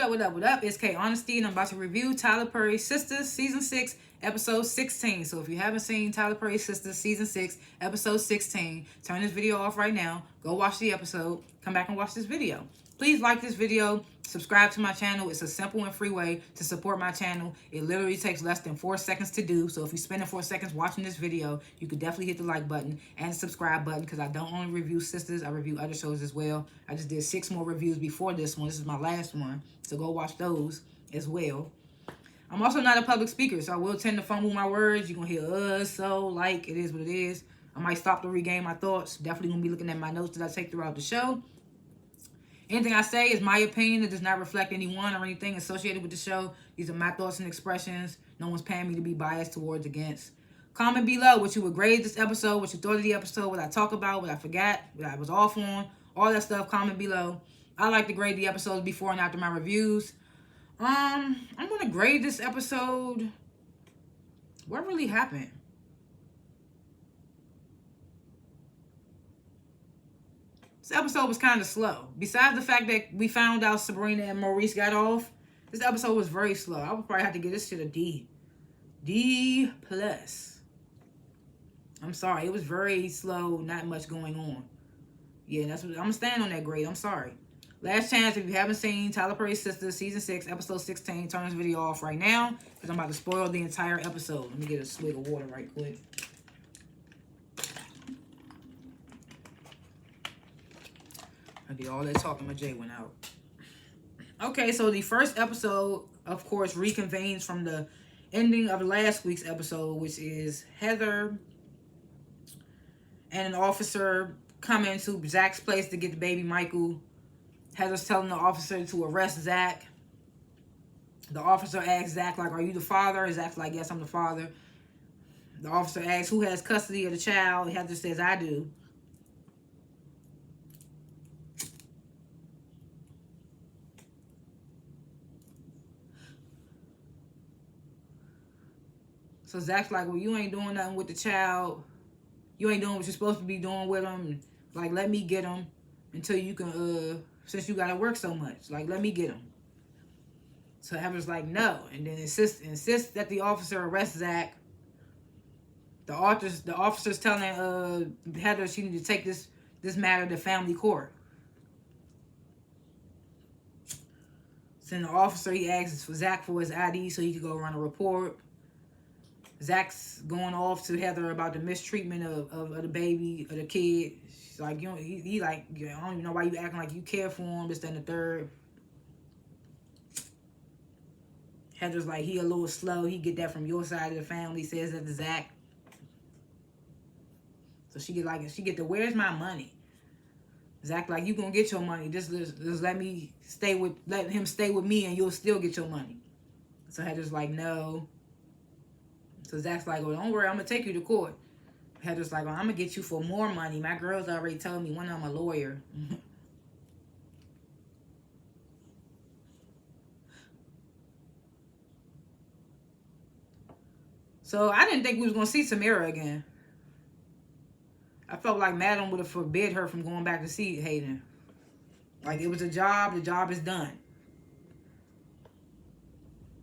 What up? It's K.Honesty, and I'm about to review Tyler Perry's Sistas Season 6, Episode 16. So if you haven't seen Tyler Perry's Sistas Season 6, Episode 16, turn this video off right now. Go watch the episode. Come back and watch this video. Please like this video. Subscribe to my channel. It's a simple and free way to support my channel. It literally takes less than 4 seconds to do. So if you're spending 4 seconds watching this video, you could definitely hit the like button and the subscribe button, because I don't only review Sistas, I review other shows as well. I just did 6 more reviews before this one. This is my last one. So go watch those as well. I'm also not a public speaker, so I will tend to fumble my words. You're going to hear so, like, it is what it is. I might stop to regain my thoughts. Definitely going to be looking at my notes that I take throughout the show. Anything I say is my opinion. It does not reflect anyone or anything associated with the show. These are my thoughts and expressions. No one's paying me to be biased towards against. Comment below what you would grade this episode, what you thought of the episode, what I talk about, what I forgot, what I was off on, all that stuff. Comment below. I like to grade the episodes before and after my reviews. I'm going to grade this episode. What really happened? This episode was kind of slow. Besides the fact that we found out Sabrina and Maurice got off, this episode was very slow. I would probably have to give this shit a D. D+. I'm sorry. It was very slow. Not much going on. Yeah, that's what I'm going to stand on that grade. I'm sorry. Last chance, if you haven't seen Tyler Perry's Sistas Season 6, Episode 16, turn this video off right now, because I'm about to spoil the entire episode. Let me get a swig of water right quick. I did all that talking, my J went out. Okay, so the first episode, of course, reconvenes from the ending of last week's episode, which is Heather and an officer coming to Zach's place to get the baby Michael. Heather's telling the officer to arrest Zach. The officer asks Zach, like, are you the father? Zach's like, yes, I'm the father. The officer asks, who has custody of the child? Heather says, I do. So Zach's like, well, you ain't doing nothing with the child. You ain't doing what you're supposed to be doing with him. Like, let me get him until you can, since you got to work so much. Like, let me get him. So Heather's like, no. And then insists that the officer arrest Zach. The officer's telling Heather she need to take this matter to family court. So then the officer, he asks for Zach for his ID so he could go run a report. Zach's going off to Heather about the mistreatment of the baby, of the kid. She's like, you know, he like, I don't even know why you acting like you care for him, this, that, and the third. Heather's like, he a little slow. He get that from your side of the family, says that to Zach. So she get the, where's my money? Zach like, you gonna get your money. Just let him stay with me and you'll still get your money. So Heather's like, no. So Zach's like, well, don't worry, I'm going to take you to court. Heather's like, well, I'm going to get you for more money. My girls already told me when I'm a lawyer. So I didn't think we was going to see Samira again. I felt like Madam would have forbid her from going back to see Hayden. Like, it was a job. The job is done.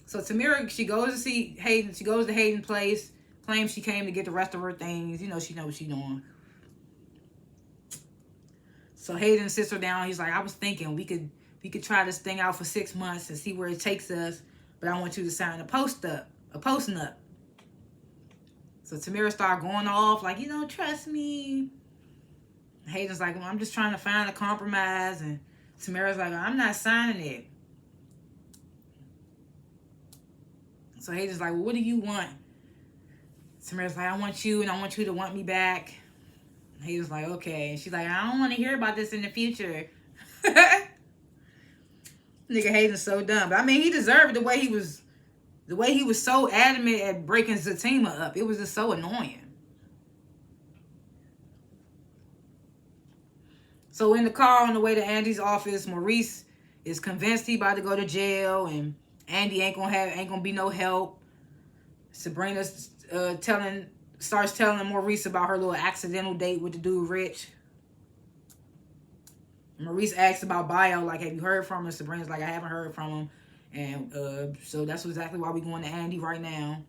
So Tamira, she goes to see Hayden. She goes to Hayden's place, claims she came to get the rest of her things. You know, she knows what she's doing. So Hayden sits her down. He's like, I was thinking we could try this thing out for 6 months and see where it takes us. But I want you to sign a post-nup. So Tamira started going off like, you don't trust me. Hayden's like, well, I'm just trying to find a compromise. And Tamira's like, I'm not signing it. So Hayden's like, well, what do you want? Samira's like, I want you and I want you to want me back. Hayden's like, okay. And she's like, I don't want to hear about this in the future. Nigga, Hayden's so dumb. But I mean, he deserved the way he was so adamant at breaking Zatima up. It was just so annoying. So in the car on the way to Andy's office, Maurice is convinced he about to go to jail and Andy ain't gonna be no help. Sabrina starts telling Maurice about her little accidental date with the dude Rich. Maurice asked about Bio, like, have you heard from him? Sabrina's like, I haven't heard from him. And so that's exactly why we're going to Andy right now.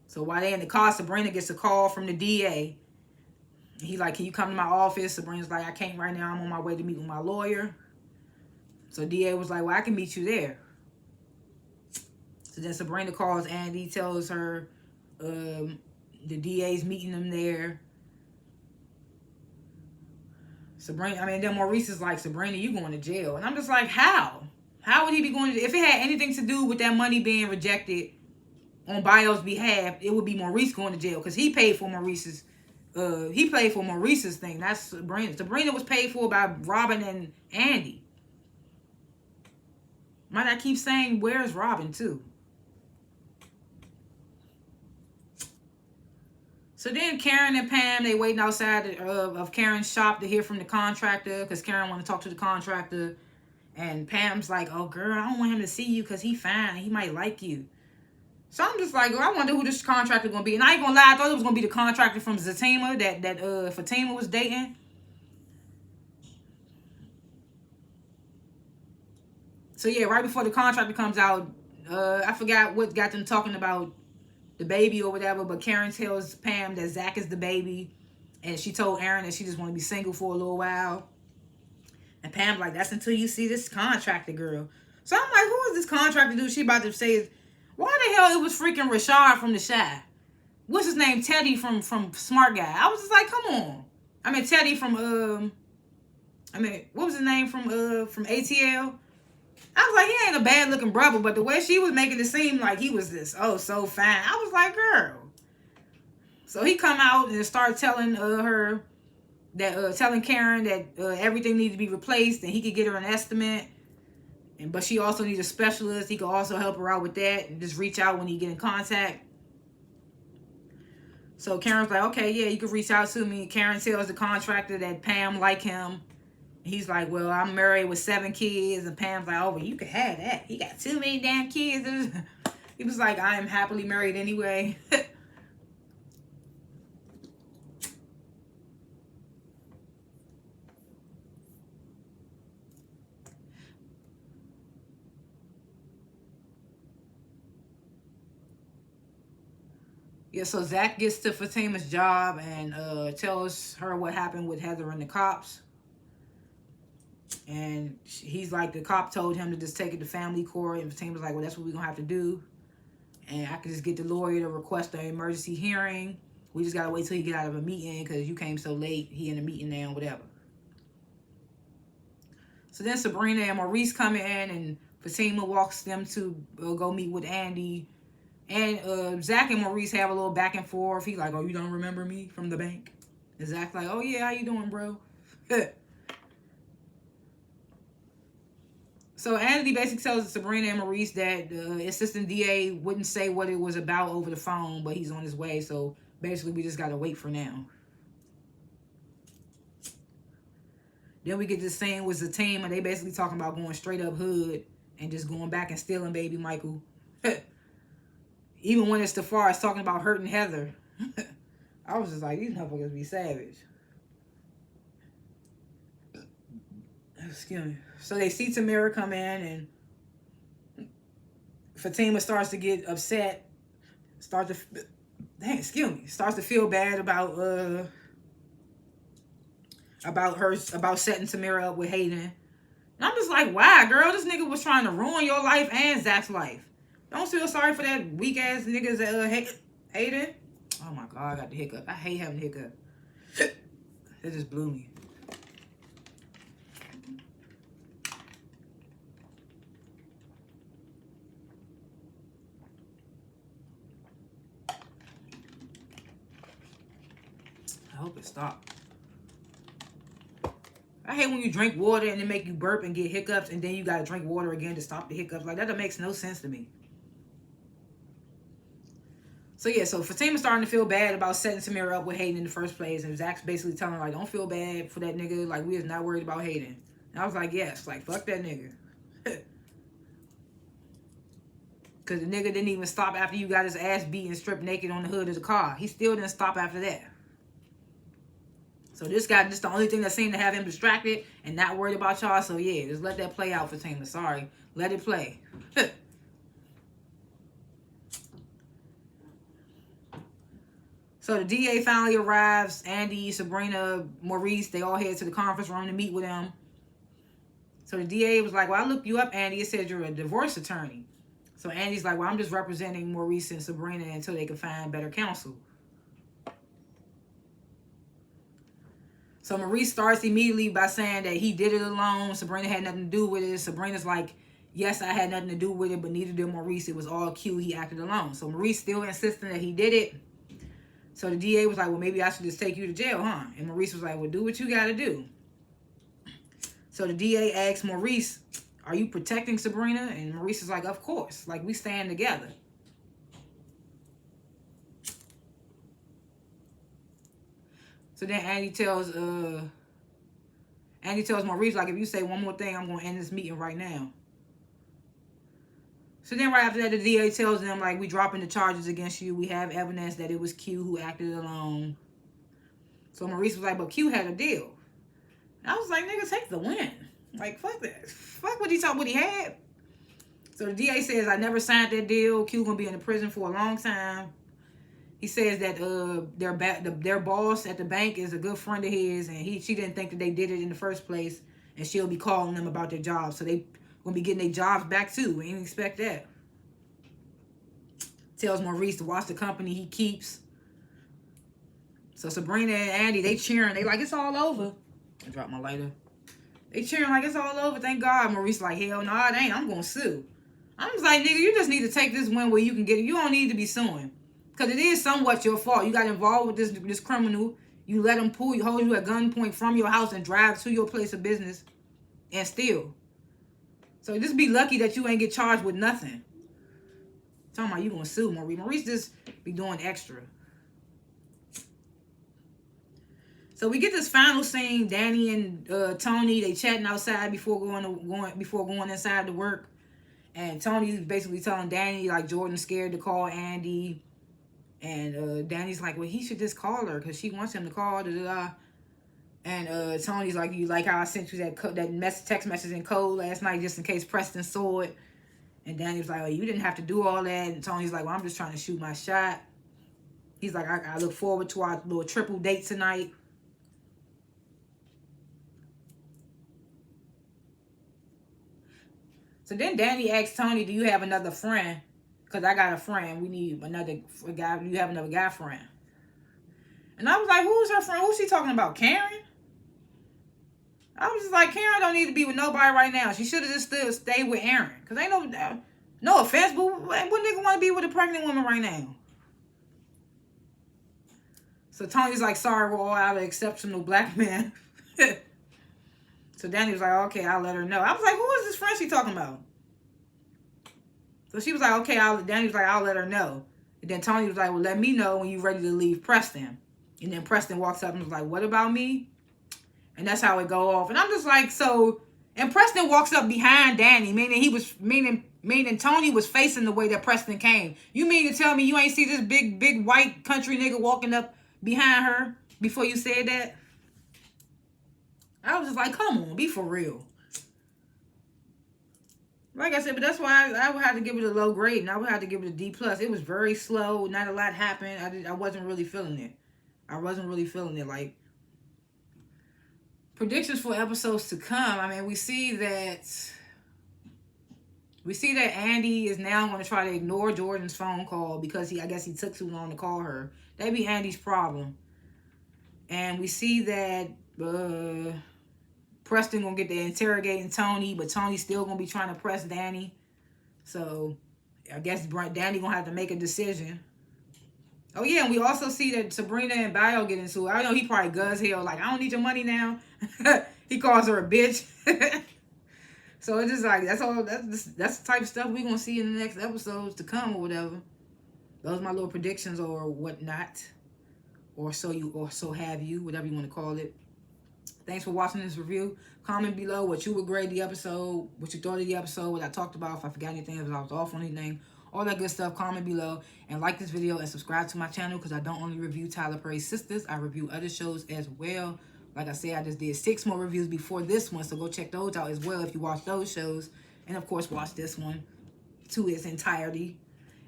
So while they in the car, Sabrina gets a call from the DA. He like, can you come to my office? Sabrina's like, I can't right now. I'm on my way to meet with my lawyer. So DA was like, well, I can meet you there. So then Sabrina calls Andy, tells her the DA's meeting them there. Then Maurice is like, Sabrina, you going to jail. And I'm just like, how? How would he be going to jail? If it had anything to do with that money being rejected on Bio's behalf, it would be Maurice going to jail. Because he paid for Maurice's thing. That's Sabrina. Sabrina was paid for by Robin and Andy. Might I keep saying, where's Robin too? So then Karen and Pam, they waiting outside of Karen's shop to hear from the contractor, because Karen want to talk to the contractor. And Pam's like, oh, girl, I don't want him to see you because he fine. He might like you. So I'm just like, I wonder who this contractor going to be. And I ain't going to lie, I thought it was going to be the contractor from Zatima that Fatima was dating. So yeah, right before the contractor comes out, I forgot what got them talking about the baby or whatever, but Karen tells Pam that Zach is the baby, and she told Aaron that she just want to be single for a little while. And Pam's like, that's until you see this contractor girl. So I'm like, who is this contractor dude? She about to say, why the hell it was freaking Rashad from The Shy? What's his name? Teddy from Smart Guy. I was just like, come on. Teddy from what was his name from ATL? I was like, he ain't a bad looking brother, but the way she was making it seem like he was this, so fine. I was like, girl. So he come out and start telling her that, telling Karen that everything needs to be replaced and he could get her an estimate. But she also needs a specialist. He could also help her out with that and just reach out when he get in contact. So Karen's like, okay, yeah, you can reach out to me. Karen tells the contractor that Pam like him. He's like, well, I'm married with 7 kids. And Pam's like, oh, well, you can have that. He got too many damn kids. He was like, I am happily married anyway. Yeah, so Zach gets to Fatima's job and tells her what happened with Heather and the cops. And he's like, the cop told him to just take it to family court. And Fatima's like, well, that's what we're going to have to do. And I can just get the lawyer to request an emergency hearing. We just got to wait till he get out of a meeting because you came so late. He in a meeting now, whatever. So then Sabrina and Maurice come in and Fatima walks them to go meet with Andy. And Zach and Maurice have a little back and forth. He's like, oh, you don't remember me from the bank? And Zach's like, oh, yeah, how you doing, bro? So Andy basically tells Sabrina and Maurice that the assistant DA wouldn't say what it was about over the phone, but he's on his way. So basically, we just got to wait for now. Then we get this scene with Zatima, and they basically talking about going straight up hood and just going back and stealing baby Michael. Even when it's Tafar is talking about hurting Heather. I was just like, these motherfuckers be savage. Excuse me. So they see Tamara come in and Fatima starts to get upset. Starts to feel bad about setting Tamara up with Hayden. And I'm just like, why, girl? This nigga was trying to ruin your life and Zach's life. Don't feel sorry for that weak ass niggas that Hayden. Oh my god, I got the hiccup. I hate having the hiccup. It just blew me. I hope it stopped. I hate when you drink water and it make you burp and get hiccups and then you gotta drink water again to stop the hiccups. Like, that makes no sense to me. So yeah, so Fatima's starting to feel bad about setting Samira up with Hayden in the first place. And Zach's basically telling her, like, don't feel bad for that nigga. Like, we is not worried about Hayden. And I was like, yes. Like, fuck that nigga. Because the nigga didn't even stop after you got his ass beat and stripped naked on the hood of the car. He still didn't stop after that. So this guy, just the only thing that seemed to have him distracted and not worried about y'all. So yeah, just let that play out for Tina. Sorry. Let it play. So the DA finally arrives. Andy, Sabrina, Maurice, they all head to the conference room to meet with him. So the DA was like, well, I looked you up, Andy. It said you're a divorce attorney. So Andy's like, well, I'm just representing Maurice and Sabrina until they can find better counsel. So Maurice starts immediately by saying that he did it alone. Sabrina had nothing to do with it. Sabrina's like, yes, I had nothing to do with it, but neither did Maurice. It was all Q. He acted alone. So Maurice still insisting that he did it. So the DA was like, well, maybe I should just take you to jail, huh? And Maurice was like, well, do what you got to do. So the DA asked Maurice, are you protecting Sabrina? And Maurice is like, of course. Like, we stand together. So then Andy tells Maurice, like, if you say one more thing, I'm going to end this meeting right now. So then right after that, the DA tells them, like, we dropping the charges against you. We have evidence that it was Q who acted alone. So Maurice was like, but Q had a deal. And I was like, nigga, take the win. Like, fuck that. Fuck what he thought what he had. So the DA says, I never signed that deal. Q going to be in the prison for a long time. He says that their boss at the bank is a good friend of his, and she didn't think that they did it in the first place, and she'll be calling them about their jobs. So they going to be getting their jobs back too. We didn't expect that. Tells Maurice to watch the company he keeps. So Sabrina and Andy, they cheering. They like, it's all over. I dropped my lighter. They cheering like it's all over. Thank God. Maurice like, hell no, it ain't. I'm going to sue. I'm just like, nigga, you just need to take this win where you can get it. You don't need to be suing. Because it is somewhat your fault. You got involved with this criminal. You let him hold you at gunpoint from your house and drive to your place of business and steal. So just be lucky that you ain't get charged with nothing. Talking about you going to sue Maurice. Maurice just be doing extra. So we get this final scene. Danny and Tony, they chatting outside before going inside to work. And Tony's basically telling Danny, like, Jordan's scared to call Andy. And Danny's like, well, he should just call her because she wants him to call. Da, da, da. And Tony's like, you like how I sent you that text message in code last night just in case Preston saw it. And Danny's like, well, you didn't have to do all that. And Tony's like, well, I'm just trying to shoot my shot. He's like, I look forward to our little triple date tonight. So then Danny asks Tony, do you have another friend? Because I got a friend. We need another guy. Do you have another guy friend? And I was like, who's her friend? Who's she talking about? Karen? I was just like, Karen don't need to be with nobody right now. She should have just still stayed with Aaron. Because ain't no offense, but what nigga want to be with a pregnant woman right now? So Tony's like, sorry, we're all out of exceptional black men. So Danny was like, okay, I'll let her know. I was like, who is this friend she talking about? So she was like, okay, Danny was like, I'll let her know. And then Tony was like, well, let me know when you're ready to leave Preston. And then Preston walks up and was like, what about me? And that's how it go off. And I'm just like, so, and Preston walks up behind Danny, meaning Tony was facing the way that Preston came. You mean to tell me you ain't see this big white country nigga walking up behind her before you said that? I was just like, come on, be for real. Like I said, but that's why I would have to give it a low grade, and I would have to give it a D+. It was very slow. Not a lot happened. I wasn't really feeling it. Like, predictions for episodes to come. I mean, we see that Andy is now going to try to ignore Jordan's phone call because I guess he took too long to call her. That'd be Andy's problem. And we see that Preston gonna get to interrogating Tony, but Tony's still gonna be trying to press Danny. So I guess Danny gonna have to make a decision. Oh yeah, and we also see that Sabrina and Bio get into it. I know he probably guts hell, like, I don't need your money now. He calls her a bitch. So it's just like, that's the type of stuff we're gonna see in the next episodes to come or whatever. Those are my little predictions or whatnot. Or so have you, whatever you want to call it. Thanks for watching this review. Comment below what you would grade the episode, what you thought of the episode, what I talked about, if I forgot anything, if I was off on anything, all that good stuff. Comment below and like this video and subscribe to my channel because I don't only review Tyler Perry's Sistas, I review other shows as well. Like I said, I just did 6 more reviews before this one, so go check those out as well if you watch those shows. And of course, watch this one to its entirety.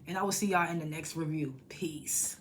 And I will see y'all in the next review. Peace.